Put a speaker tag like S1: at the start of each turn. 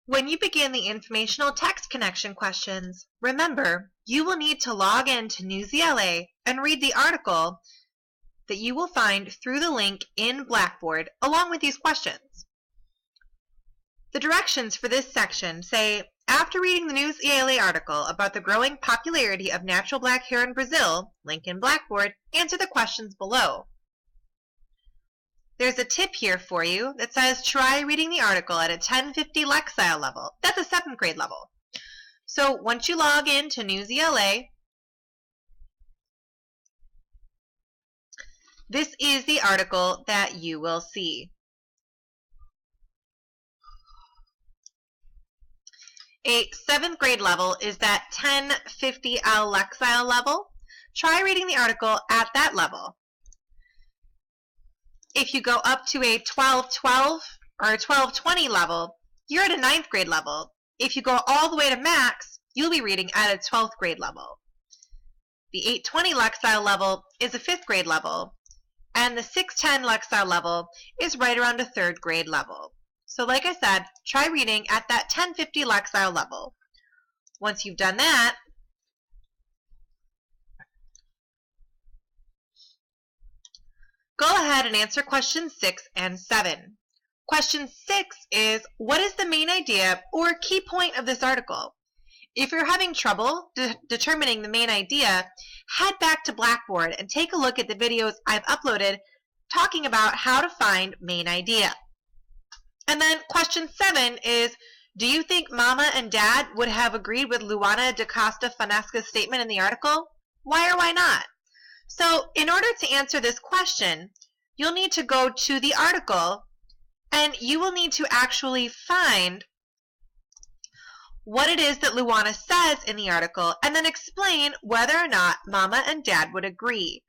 S1: When you begin the informational text connection questions, remember, you will need to log in to Newsela and read the article that you will find through the link in Blackboard along with these questions. The directions for this section say, after reading the Newsela article about the growing popularity of natural black hair in Brazil, link in Blackboard, answer the questions below. There's a tip here for you that says try reading the article at a 1050 Lexile level. That's a 7th grade level. So once you log in to Newsela, this is the article that you will see. A 7th grade level is that 1050L Lexile level. Try reading the article at that level. If you go up to a 1212 or a 1220 level, you're at a 9th grade level. If you go all the way to max, you'll be reading at a 12th grade level. The 820 Lexile level is a 5th grade level, and the 610 Lexile level is right around a 3rd grade level. So like I said, try reading at that 1050 Lexile level. Once you've done that, go ahead and answer questions 6 and 7. Question 6 is, what is the main idea or key point of this article? If you're having trouble determining the main idea, head back to Blackboard and take a look at the videos I've uploaded talking about how to find main idea. And then question 7 is, do you think Mama and Dad would have agreed with Luana da Costa Fanesca's statement in the article? Why or why not? So in order to answer this question, you'll need to go to the article and you will need to actually find what it is that Luana says in the article and then explain whether or not Mama and Dad would agree.